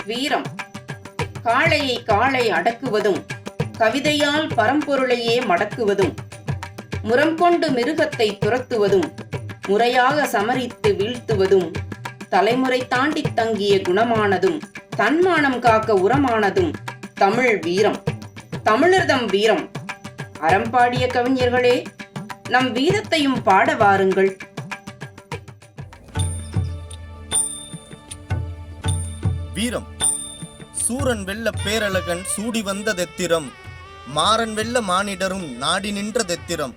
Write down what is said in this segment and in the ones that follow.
வீரம். காளையை காளை அடக்குவதும் கவிதையால் பரம்பொருளையே மடக்குவதும் முரம் கொண்டு மிருகத்தை துரத்துவதும் முறையாக சமரித்து வீழ்த்துவதும் தலைமுறை தாண்டி தங்கிய குணமானதும் தன்மானம் காக்க உரமானதும் தமிழ் வீரம். தமிழர்தம் வீரம். அறம்பாடிய கவிஞர்களே, நம் வீரத்தையும் பாட வாருங்கள். வீரம். சூரன் வெல்ல பேரழகன் சூடி வந்ததெத்திரம், மாறன் வெல்ல மானிடரும் நாடி நின்றதெத்திரம்,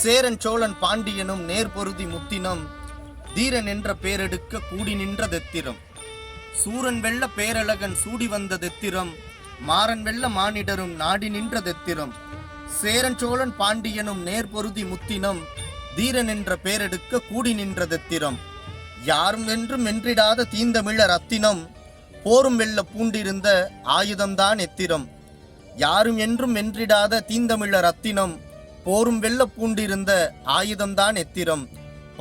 சேரன் சோழன் பாண்டியனும் நேர்பொருதி முத்தினம், தீரன் என்ற பேரெடுக்க கூடி நின்றதெத்திரம். சூரன் வெல்ல பேரழகன் சூடி வந்ததெத்திரம், மாறன் வெல்ல மானிடரும் நாடி நின்றதெத்திரம், சேரன் சோழன் பாண்டியனும் நேர்பொருதி முத்தினம், தீரன் என்ற பேரெடுக்க கூடி நின்றதெத்திரம். யாரும் வென்றும் வென்றிடாத தீந்தமிழர் அத்தினம், போரும் வெல்ல பூண்டிருந்த ஆயுதம்தான் எத்திரம். யாரும் என்றும் வென்றிடாத தீந்தமிழர் அத்தினம், போரும் வெல்ல பூண்டிருந்த ஆயுதம்தான் எத்திரம்.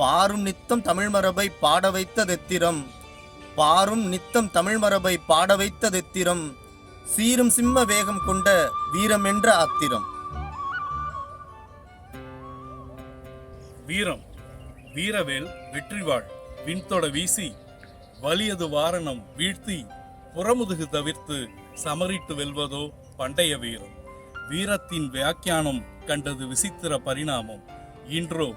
பாரும் நித்தம் தமிழ் மரபை பாட வைத்ததெத்திரம், பாரும் நித்தம் தமிழ் மரபை பாட வைத்ததெத்திரம், சீரும் சிம்ம வேகம் கொண்ட வீரம் என்ற அத்திரம். வீரம். வீரவேல் வெற்றிவாள் விண்தொட வீசி வலியது வாரணம் வீழ்த்தி புறமுதுகு தவிர்த்து சமரிட்டு வெல்வதோ பண்டைய வீரம். வீரத்தின் வியாக்கியானம் கண்டது விசித்திர பரிணாமம். இன்றோ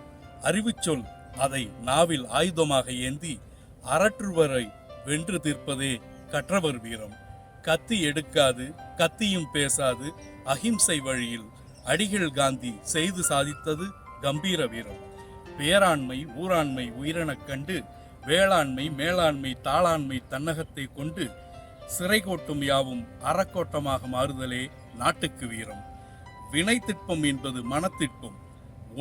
அறிவுச்சொல் அதை நாவில் ஆயுதமாக ஏந்தி அரற்றுவரை வென்று தீர்ப்பதே கற்றவர் வீரம். கத்தி எடுக்காது கத்தியும் பேசாது அஹிம்சை வழியில் அடிகள் காந்தி செய்து சாதித்தது கம்பீர வீரம். பேராண்மை ஊராண்மை உயிரெனக் கண்டு வேளாண்மை மேலாண்மை தாளாண்மை தன்னகத்தை கொண்டு சிறை கோட்டும் யாவும் அறக்கோட்டமாக மாறுதலே நாட்டுக்கு வீரம். வினை திட்பம் என்பது மனத்திட்பம்.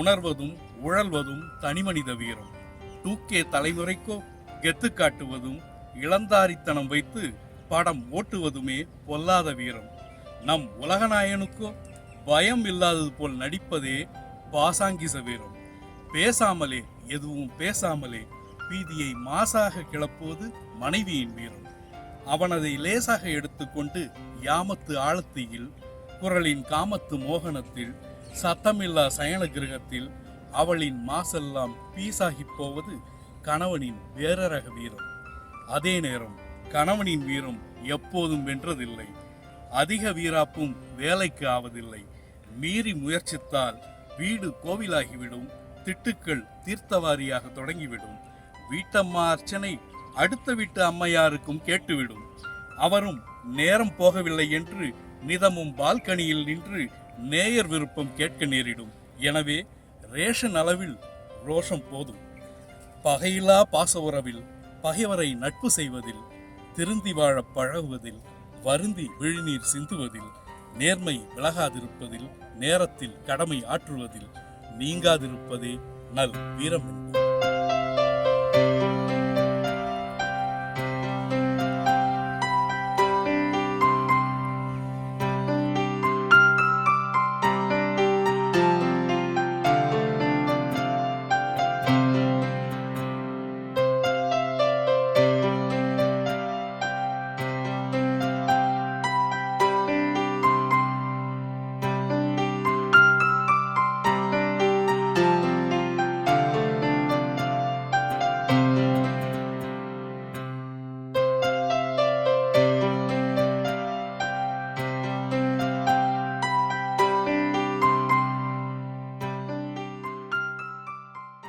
உணர்வதும் உழல்வதும் தனிமனித வீரம். தூக்கே தலைமுறைக்கோ கெத்து காட்டுவதும் இளந்தாரித்தனம் வைத்து படம் ஓட்டுவதுமே பொல்லாத வீரம். நம் உலகநாயனுக்கோ பயம் இல்லாதது போல் நடிப்பதே பாசாங்கிச வீரம். பேசாமலே எதுவும் பேசாமலே பீதியை மாசாக கிளப்புவது மனைவியின் வீரம். அவனதை லேசாக எடுத்துக்கொண்டு யாமத்து ஆழத்தியில் குரலின் காமத்து மோகனத்தில் சத்தமில்லா சயன கிரகத்தில் அவளின் மாசெல்லாம் பீசாகி போவது கணவனின் வேறரக வீரம். அதே நேரம் கணவனின் வீரம் எப்போதும் வென்றதில்லை. அதிக வீராப்பும் வேலைக்கு ஆவதில்லை. மீறி முயற்சித்தால் வீடு கோவிலாகிவிடும், திட்டுக்கள் தீர்த்தவாரியாக தொடங்கிவிடும். வீட்டம்மா அர்ச்சனை அடுத்த வீட்டு அம்மையாருக்கும் கேட்டுவிடும். அவரும் நேரம் போகவில்லை என்று நிதமும் பால்கனியில் நின்று நேயர் விருப்பம் கேட்க நேரிடும். எனவே ரேஷன் அளவில் ரோஷம் போதும். பகையில்லா பாச உறவில் பகைவரை நட்பு செய்வதில், திருந்தி வாழ பழகுவதில், வருந்தி விழிநீர் சிந்துவதில், நேர்மை விலகாதிருப்பதில், நேரத்தில் கடமை ஆற்றுவதில் நீங்காதிருப்பதே நல் வீரம்.